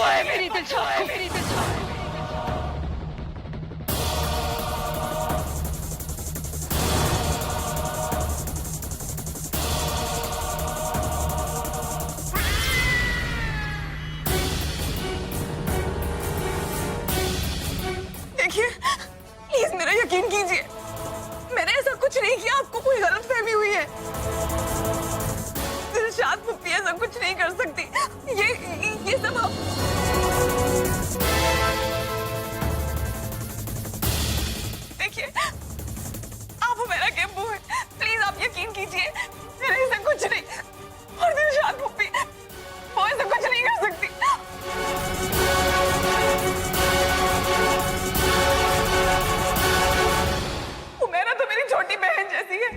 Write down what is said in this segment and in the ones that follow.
वो है मेरी दिलशाद, मेरी दिलशाद। देखिए प्लीज मेरा यकीन कीजिए, मैंने ऐसा कुछ नहीं किया। आपको कोई गलतफहमी हुई है। दिलशाद फूफी ऐसा कुछ नहीं कर सकती। ये सब आप... देखिए आप मेरा केम्बू है, प्लीज आप यकीन कीजिए, मैंने ऐसा कुछ नहीं। और दिलशाद फूफी वो ऐसा कुछ नहीं कर सकती। उमेरा तो मेरी छोटी बहन जैसी है।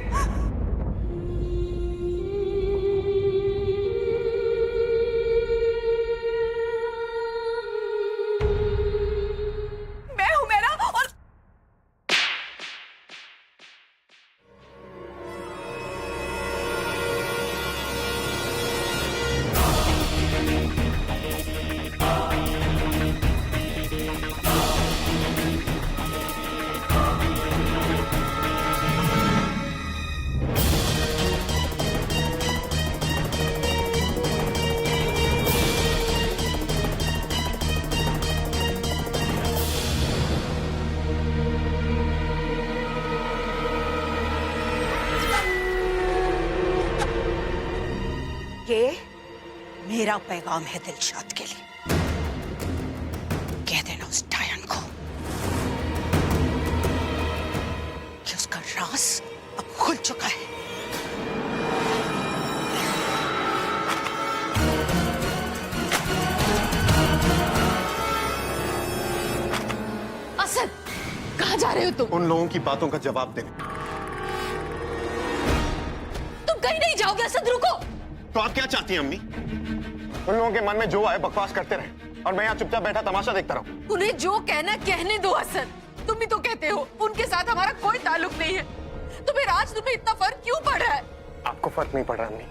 मैं उमेरा और ये मेरा पैगाम है दिलशाद के लिए। कह देना उस डायन को कि उसका राज अब खुल चुका है। असद, कहाँ जा रहे हो तुम? उन लोगों की बातों का जवाब देने। तुम कहीं नहीं जाओगे असद, रुको। तो आप क्या चाहती हैं अम्मी? उन लोगों के मन में जो आए बकवास करते रहे और मैं यहाँ चुपचाप बैठा तमाशा देखता रहूं। उन्हें जो कहना कहने दो असद। तुम भी तो कहते हो उनके साथ हमारा कोई ताल्लुक नहीं है, तो फिर आज तुम्हें इतना फर्क क्यों पड़ रहा है? आपको फर्क नहीं पड़ रहा अम्मी?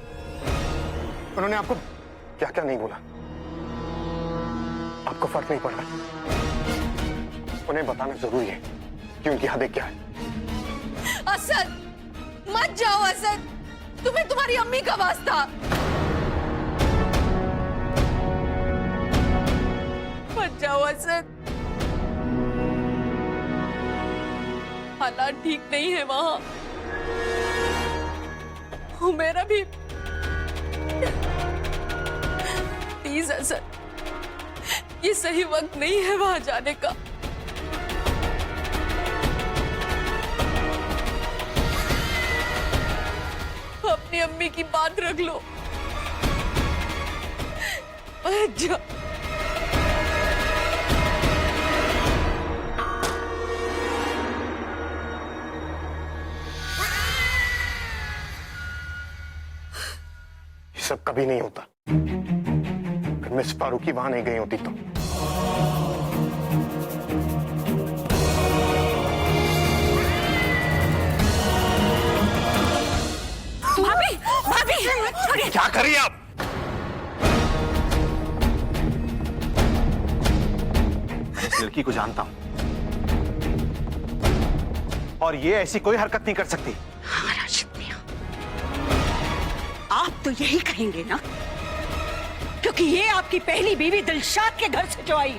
उन्होंने आपको क्या क्या नहीं बोला, आपको फर्क नहीं पड़ रहा? उन्हें बताना जरूरी है कि उनकी हदें क्या है। असद मत जाओ असद, तुम्हें तुम्हारी अम्मी का वास्ता। मत जाओ असद, हालात ठीक नहीं है वहां। मेरा भी प्लीज असद, ये सही वक्त नहीं है वहां जाने का। अपनी अम्मी की बात रख लो। अच्छा ये सब कभी नहीं होता। अगर मिस फारूकी वहां नहीं गई होती तो। भाभी, भाभी, क्या कर रही हैं आप? मैं इस लड़की को जानता हूं और ये ऐसी कोई हरकत नहीं कर सकती। हाँ राशिद मियां, आप तो यही कहेंगे ना, क्योंकि ये आपकी पहली बीवी दिलशाद के घर से जो आई।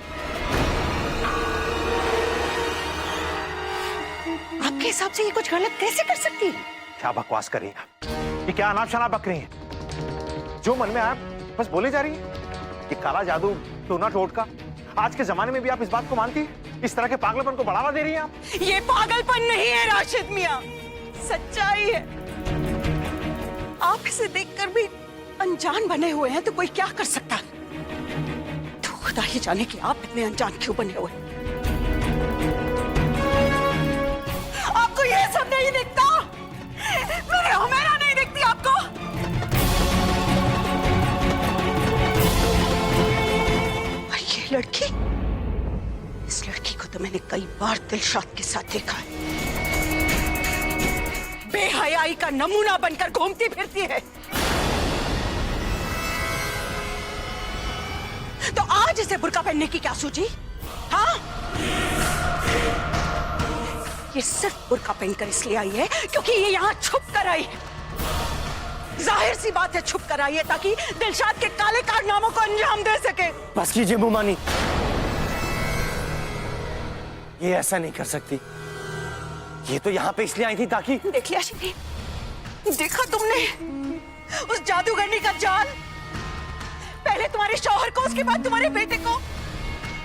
आपके हिसाब से ये कुछ गलत कैसे कर सकती है? क्या बकवास कर रही हैं आप? ये क्या अनाप शनाप बक रही हैं? जो मन में आया बस बोले जा रही है। ये काला जादू, टोना टोटका, आज के जमाने में भी आप इस बात को मानती हैं? इस तरह के पागलपन को बढ़ावा दे रही हैं आप? ये पागलपन नहीं है राशिद मियां, सच्चाई है। आप इसे देखकर भी अनजान बने हुए हैं तो कोई क्या कर सकता है? तो खुदा ही जाने कि आप इतने अनजान क्यों बने हुए। आपको ये सब नहीं दिखता? मेरी हुमैरा नहीं दिखती आपको? और ये लड़की, इस लड़की को तो मैंने कई बार दिलशाद के साथ देखा है। बेहयाई का नमूना बनकर घूमती फिरती है। तो आज इसे बुर्का पहनने की क्या सोची? हाँ, ये सिर्फ बुर्का पहनकर इसलिए आई है क्योंकि ये यहाँ छुप कर आई है। जाहिर सी बात है छुप कर आई है ताकि दिलशाद के काले कारनामों को अंजाम दे सके। बस कीजिए मुमानी, ये ऐसा नहीं कर सकती। ये तो यहाँ पे इसलिए आई थी ताकि। देख लिया शिरी, देखा तुमने उस जादूगरनी का जाल? पहले तुम्हारे शौहर को, उसके बाद तुम्हारे बेटे को।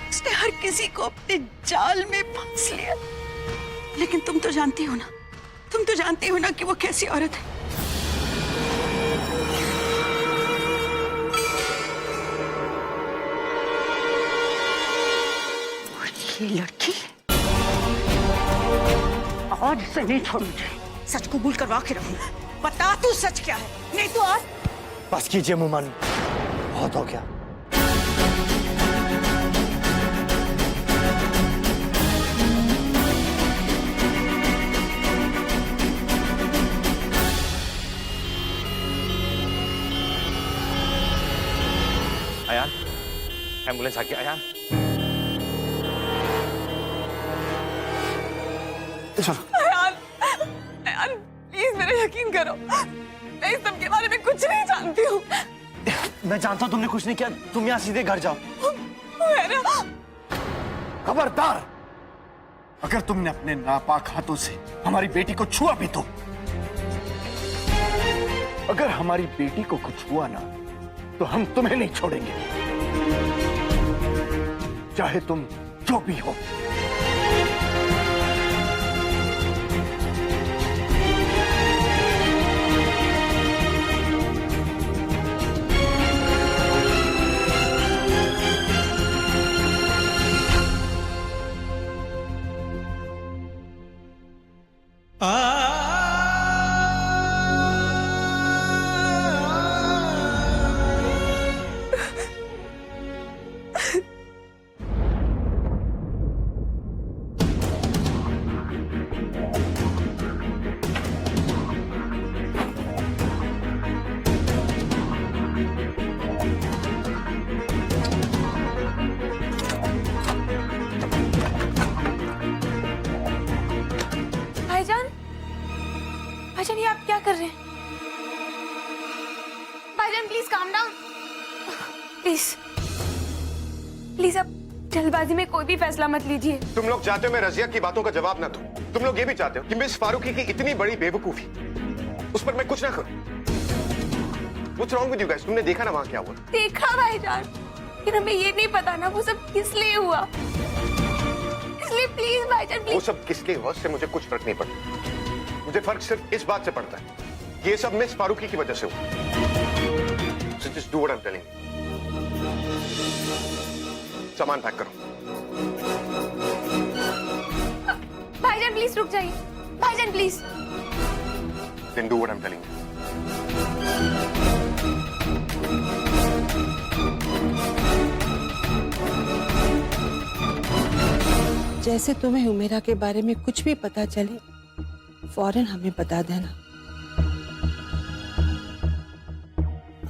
उसने हर किसी को अपने जाल में फंस लिया। लेकिन तुम तो जानती हो ना, तुम तो जानती हो ना कि वो कैसी औरत है। और ये लड़की आज से नहीं छोड़ूंगी, सच कबूल करवा के रहूंगा। बता तू सच क्या है, नहीं तो आज। बस कीजिए मुमानी, बहुत हो गया। अयान, एम्बुलेंस आ गया। अयान, अयान प्लीज मेरा यकीन करो, मैं इस सब के बारे में कुछ नहीं जानती हूँ। मैं जानता हूँ तुमने कुछ नहीं किया। तुम यहाँ सीधे घर जाओ। खबरदार, अगर तुमने अपने नापाक हाथों से हमारी बेटी को छुआ भी तो, अगर हमारी बेटी को कुछ हुआ ना तो हम तुम्हें नहीं छोड़ेंगे, चाहे तुम जो भी हो। भाईजान ये आप क्या कर रहे हैं? भाईजान please calm down, please please आप जल्दबाजी में कोई भी फैसला मत लीजिए। तुम लोग चाहते हो मैं रजिया की बातों का जवाब ना दूं। तुम लोग ये भी चाहते हो कि मिस फारूकी की इतनी बड़ी बेवकूफी उस पर मैं कुछ ना करूं। What's wrong with you guys? तुमने देखा ना वहां क्या हुआ? देखा भाईजान, लेकिन हमें ये नहीं पता ना वो सब किस लिए हुआ। इसलिए प्लीज भाईजान वो प्लीज। सब किसके हुआ से मुझे कुछ फर्क नहीं पड़ता। मुझे फर्क सिर्फ इस बात से पड़ता है, ये सब मिस फारूकी की वजह से हुआ। So just do what I'm telling you. सामान पैक करो। भाईजान प्लीज रुक जाइए, भाईजान please. Then do what I'm telling you. जैसे तुम्हें हुमेरा के बारे में कुछ भी पता चले फौरन हमें बता देना।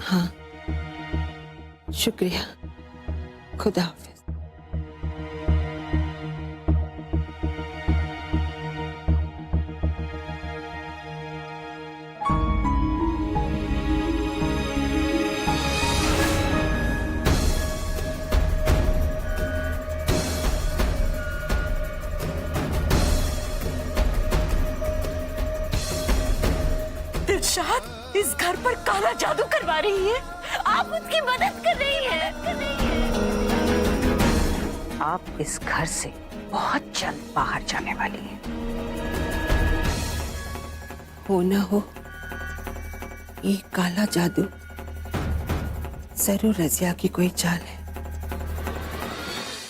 हाँ, शुक्रिया। खुदा हाफिज। दिलशाद इस घर पर काला जादू करवा रही है, आप उसकी मदद कर रही हैं। आप इस घर से बहुत जल्द बाहर जाने वाली हैं। हो ना हो, ये काला जादू जरूर रजिया की कोई चाल है।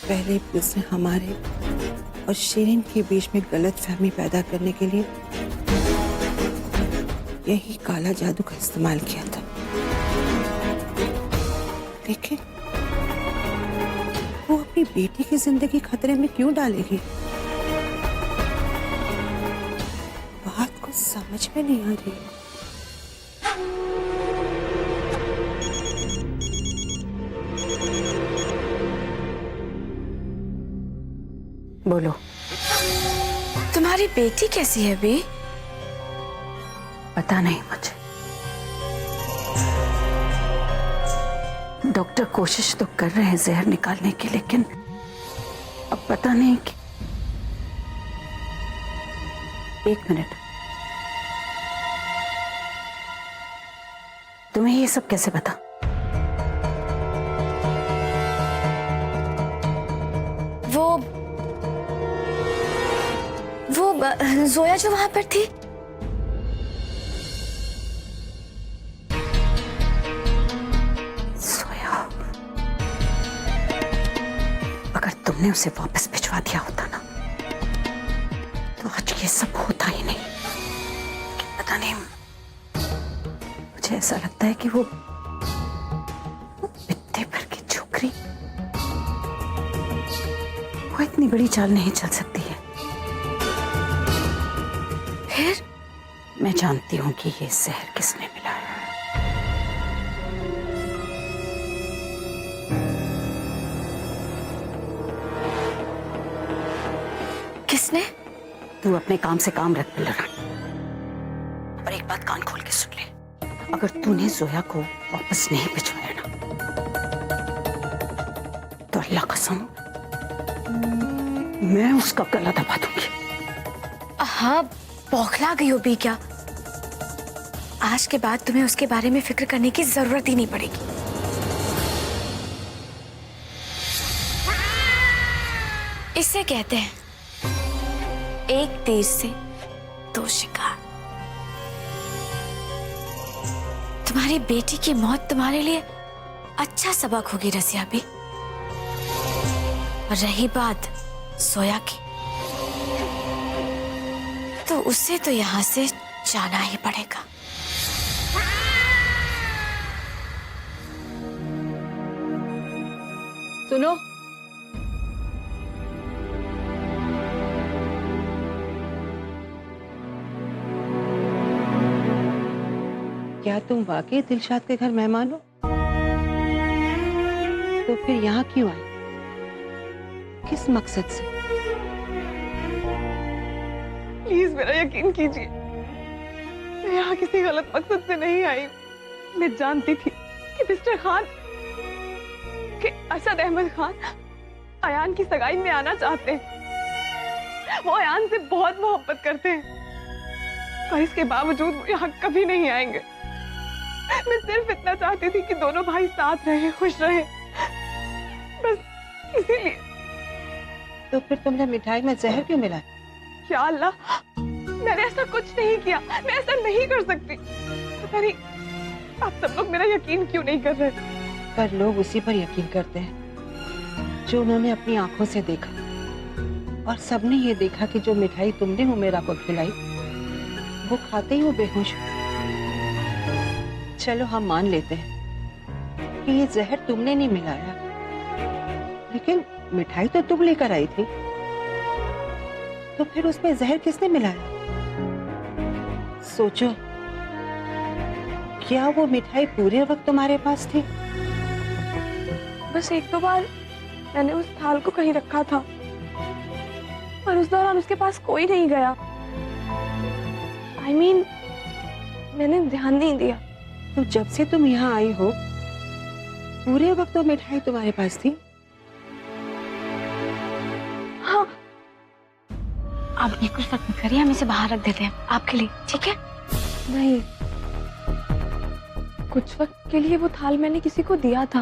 पहले भी उसने हमारे और शिरीन के बीच में गलतफहमी पैदा करने के लिए यही काला जादू का इस्तेमाल किया था। लेकिन वो अपनी बेटी की जिंदगी खतरे में क्यों डालेगी? बात कुछ समझ में नहीं आ रही। बोलो। तुम्हारी बेटी कैसी है बी? पता नहीं मुझे। डॉक्टर कोशिश तो कर रहे हैं जहर निकालने की, लेकिन अब पता नहीं कि। एक मिनट, तुम्हें ये सब कैसे पता? वो जोया जो वहां पर थी, सोया, अगर तुमने उसे वापस भिजवा दिया होता ना, तो आज ये सब होता ही नहीं। पता नहीं, मुझे ऐसा लगता है कि वो बित्ते पर की छोकरी वो इतनी बड़ी चाल नहीं चल सकती है। फिर मैं जानती हूं कि ये जहर किसने मिलाया। किसने? तू अपने काम से काम रख बिल्लरानी। और एक बात कान खोल के सुन ले, अगर तूने जोया को वापस नहीं भिजवाया ना, तो अल्लाह कसम मैं उसका गला दबा दूंगी। हाँ, बौखला गई हो बी क्या? आज के बाद तुम्हें उसके बारे में फिक्र करने की जरूरत ही नहीं पड़ेगी। इसे कहते हैं एक तीर से दो शिकार। तुम्हारी बेटी की मौत तुम्हारे लिए अच्छा सबक होगी रसिया भी। और रही बात सोया की, तो उसे तो यहां से जाना ही पड़ेगा। सुनो, क्या तुम वाकई दिलशाद के घर मेहमान हो? तो फिर यहाँ क्यों आए? किस मकसद से? प्लीज मेरा यकीन कीजिए, मैं यहाँ किसी गलत मकसद से नहीं आई हूँ। मैं जानती थी कि मिस्टर खान, कि असद अहमद खान अयान की सगाई में आना चाहते हैं। वो अयान से बहुत मोहब्बत करते हैं, पर इसके बावजूद वो यहाँ कभी नहीं आएंगे। मैं सिर्फ इतना चाहती थी कि दोनों भाई साथ रहे, खुश रहे, बस इसीलिए। तो फिर तुमने मिठाई में जहर क्यों मिलाया? या अल्लाह, मैंने ऐसा कुछ नहीं किया, मैं ऐसा नहीं कर सकती। पता नहीं आप सब लोग मेरा यकीन क्यों नहीं कर रहे। पर लोग उसी पर यकीन करते हैं जो उन्होंने अपनी आंखों से देखा। और सबने ये देखा कि जो मिठाई तुमने हुमेरा को खिलाई, वो खाते ही वो बेहोश हुई। चलो हम मान लेते हैं कि ये जहर तुमने नहीं मिलाया, लेकिन मिठाई तो तुम लेकर आई थी, तो फिर उसमें जहर किसने मिलाया? सोचो, क्या वो मिठाई पूरे वक्त तुम्हारे पास थी? बस एक दो बार मैंने उस थाल को कहीं रखा था, पर उस दौरान उसके पास कोई नहीं गया। I mean, मैंने ध्यान नहीं दिया। तो जब से तुम यहाँ आई हो, पूरे वक्त वो मिठाई तुम्हारे पास थी? हाँ, आप ये कुछ वक्त करिए, हम इसे बाहर रख देते हैं आपके लिए, ठीक है? नहीं, कुछ वक्त के लिए वो थाल मैंने किसी को दिया था,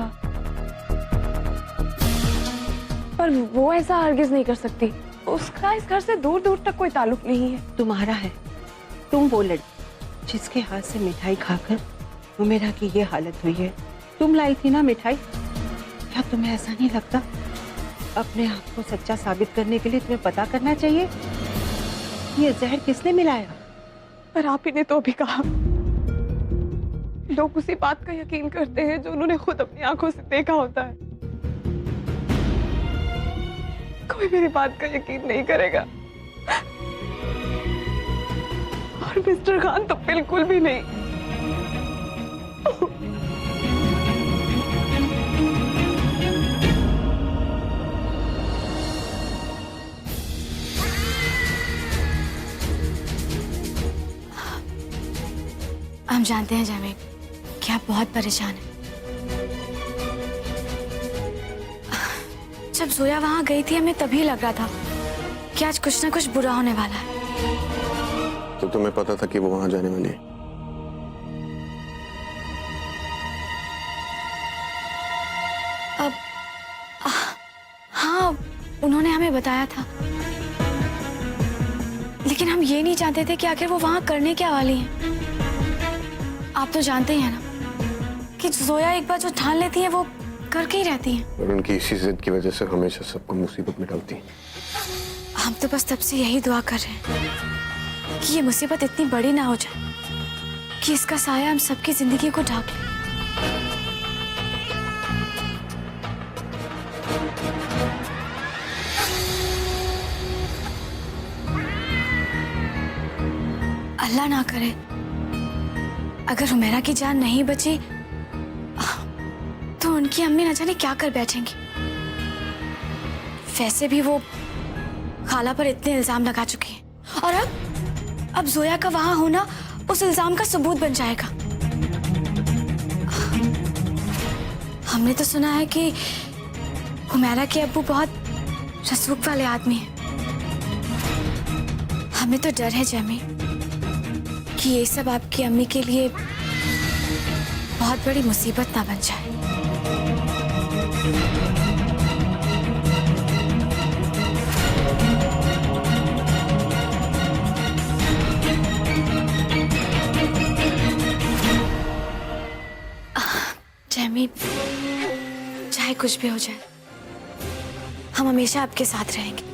पर वो ऐसा हरगिज नहीं कर सकती। उसका इस घर से दूर दूर तक कोई ताल्लुक नहीं है। तुम्हारा है। तुम वो लड़की जिसके हाथ से मिठाई खाकर हुमेरा की ये हालत हुई है। तुम लाई थी ना मिठाई? क्या तुम्हें ऐसा नहीं लगता अपने आप को सच्चा साबित करने के लिए तुम्हें पता करना चाहिए ये जहर किसने मिलाया? पर आप ही ने तो अभी कहा, लोग उसी बात का यकीन करते हैं जो उन्होंने खुद अपनी आंखों से देखा होता है। कोई मेरी बात का यकीन नहीं करेगा, और मिस्टर खान तो बिल्कुल भी नहीं। हम जानते हैं जैमी कि आप बहुत परेशान हैं। जब जोया वहां गई थी हमें तभी लग रहा था कि आज कुछ ना कुछ बुरा होने वाला है। तो तुम्हें पता था कि वो वहां जाने वाली है? हाँ, उन्होंने हमें बताया था, लेकिन हम ये नहीं जानते थे कि आखिर वो वहां करने क्या वाली हैं। आप तो जानते ही हैं ना कि जोया एक बार जो ठान लेती है वो करके ही रहती हैं। और उनकी इसी जिद की वजह से हमेशा सबको मुसीबत में डालती हैं। हम तो बस तब से यही दुआ कर रहे हैं कि ये मुसीबत इतनी बड़ी ना हो जाए कि इसका साया हम सबकी जिंदगी को ढाक ले। अल्लाह ना करे अगर हुमैरा की जान नहीं बची तो उनकी अम्मी न जाने क्या कर बैठेंगी। वैसे भी वो खाला पर इतने इल्जाम लगा चुकी है और अब जोया का वहां होना उस इल्जाम का सबूत बन जाएगा। हमने तो सुना है कि हुमैरा के अब्बू बहुत रसूख वाले आदमी हैं। हमें तो डर है जैमी कि ये सब आपकी अम्मी के लिए बहुत बड़ी मुसीबत ना बन जाए। जैमी, चाहे कुछ भी हो जाए हम हमेशा आपके साथ रहेंगे।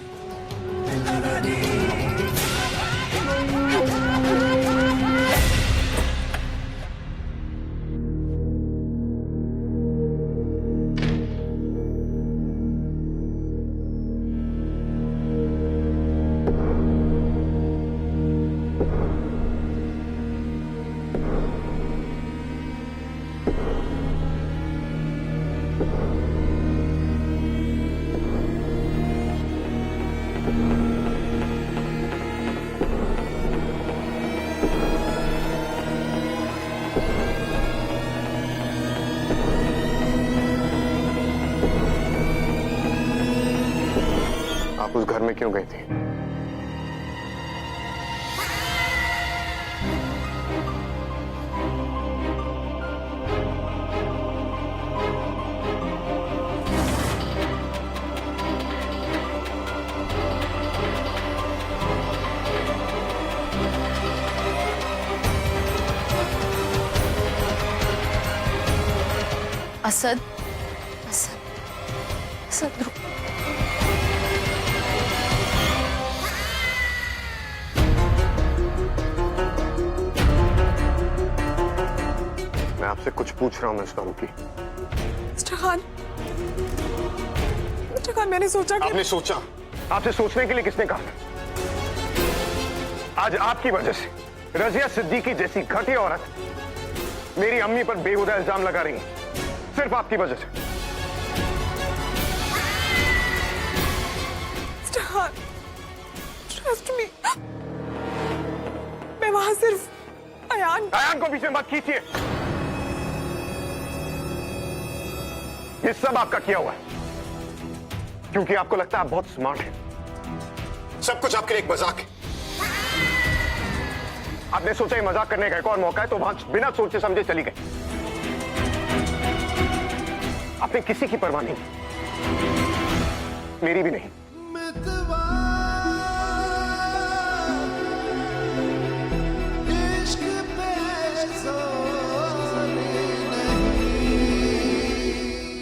आप उस घर में क्यों गई थी? असद, असद, असद रुक। मैं आपसे कुछ पूछ रहा हूं मिस फारूकी। मिस्टर खान, मैंने सोचा कि आपने सोचा? आपसे सोचने के लिए किसने कहा? आज आपकी वजह से रजिया सिद्दीकी जैसी घटिया औरत मेरी अम्मी पर बेहुदा इल्जाम लगा रही है, सिर्फ आपकी वजह से। मिस्टर खान, ट्रस्ट मी, मैं वहां सिर्फ अयान को पीछे मत खींचिए। ये सब आपका किया हुआ है क्योंकि आपको लगता है आप बहुत स्मार्ट हैं। सब कुछ आपके लिए एक मजाक है। आपने सोचा ये मजाक करने का एक और मौका है तो वहां बिना सोचे समझे चली गई। आपने किसी की परवाह नहीं की, मेरी भी नहीं।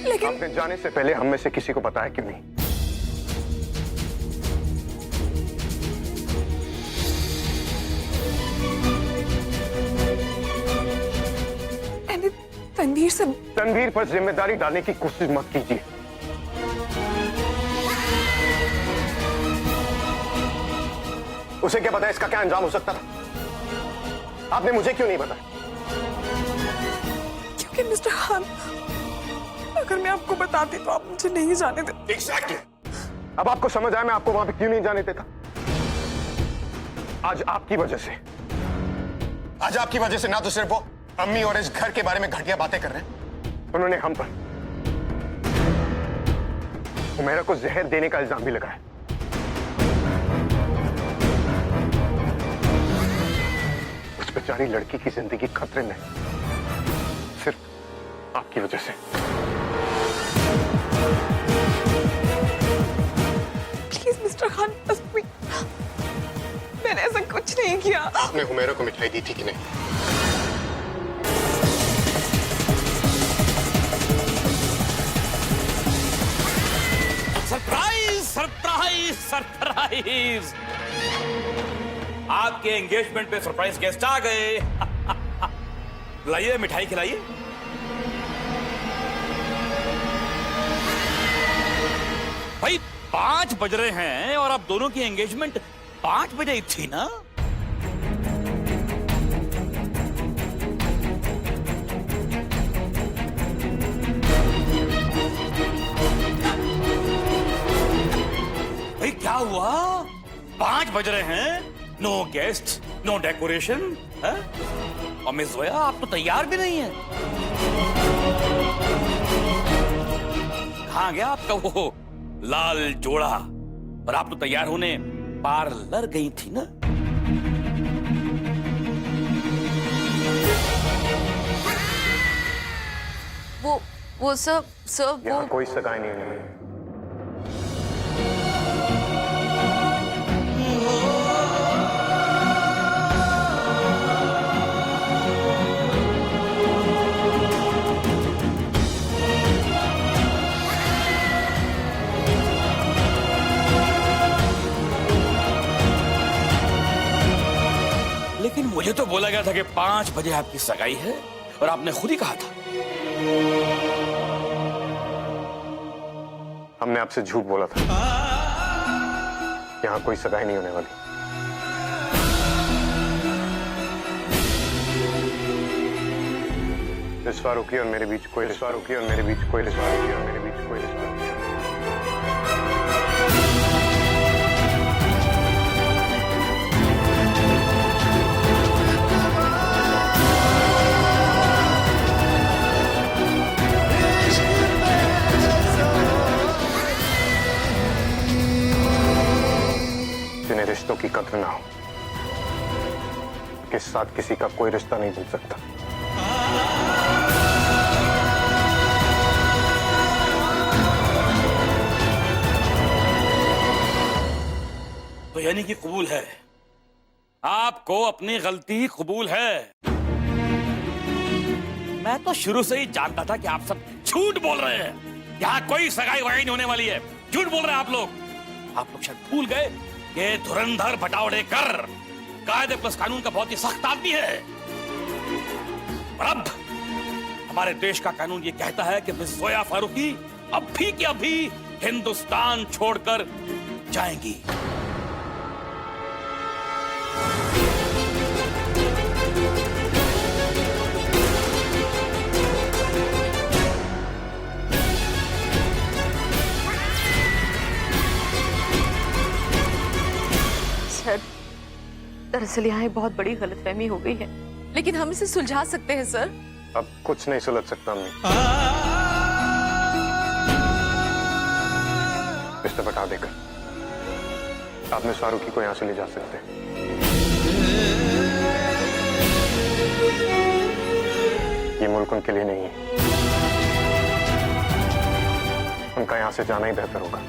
लेकिन आपने जाने से पहले हम में से किसी को बताया क्यों नहीं? मैंने तनवीर पर जिम्मेदारी डालने की कोशिश मत कीजिए। उसे क्या पता इसका क्या अंजाम हो सकता था? आपने मुझे क्यों नहीं बताया? क्योंकि मिस्टर खान, अगर मैं आपको बताती तो आप मुझे नहीं जाने देते। Exactly. अब आपको समझ आया मैं आपको वहां पे क्यों नहीं जाने देता? आज आपकी वजह से ना तो सिर्फ वो अम्मी और इस घर के बारे में घटिया बातें कर रहे हैं। उन्होंने हम पर हुमैरा को जहर देने का इल्जाम भी लगाया। उस बेचारी लड़की की जिंदगी खतरे में सिर्फ आपकी वजह से। प्लीज मिस्टर खान, बस मैंने ऐसा कुछ नहीं किया। आपने हुमैरा को मिठाई दी थी कि नहीं? Surprise surprise surprise! आपके एंगेजमेंट पे सरप्राइज गेस्ट आ गए। लाइए मिठाई खिलाइए। भाई 5 बज रहे हैं और अब दोनों की एंगेजमेंट 5 बजे ही थी ना? भाई क्या हुआ? 5 बज रहे हैं, नो गेस्ट, नो डेकोरेशन है? और मिस जोया आप तो तैयार भी नहीं है। कहाँ गया आपका वो लाल जोड़ा? और आप तो तैयार होने पार्लर गई थी ना? वो सब यहाँ वो कोई सगाई नहीं होने वाली। लेकिन मुझे तो बोला गया था कि 5 बजे आपकी सगाई है और आपने खुद ही कहा था। हमने आपसे झूठ बोला था। यहाँ कोई सगाई नहीं होने वाली। रिश्ता रुकी और मेरे बीच कोई रिश्ता रुकी और मेरे बीच कोई रिश्ता रुकी और मेरे बीच कोई रिश्ता रुकी। जिन्हें रिश्तों की कद्र ना हो, के साथ किसी का कोई रिश्ता नहीं जुड़ सकता। तो यानी कि कबूल है, आपको अपनी गलती कबूल है। मैं तो शुरू से ही जानता था कि आप सब झूठ बोल रहे हैं। यहाँ कोई सगाई वगाई नहीं होने वाली है। झूठ बोल रहे हैं आप लोग। आप लोग शायद भूल गए कि धुरंधर भटावड़ेकर कायदे प्लस कानून का बहुत ही सख्त आदमी है। और अब हमारे देश का कानून ये कहता है कि मिस जोया फारूकी अभी के अभी हिंदुस्तान छोड़कर जाएंगी। सर, दरअसल यहाँ एक बहुत बड़ी गलतफहमी हो गई है, लेकिन हम इसे सुलझा सकते हैं सर। अब कुछ नहीं सुलझ सकता अम्मी। रिश्ता बता देकर आप मिस फारूकी को यहाँ से ले जा सकते हैं। ये मुल्क उनके लिए नहीं है। उनका यहाँ से जाना ही बेहतर होगा।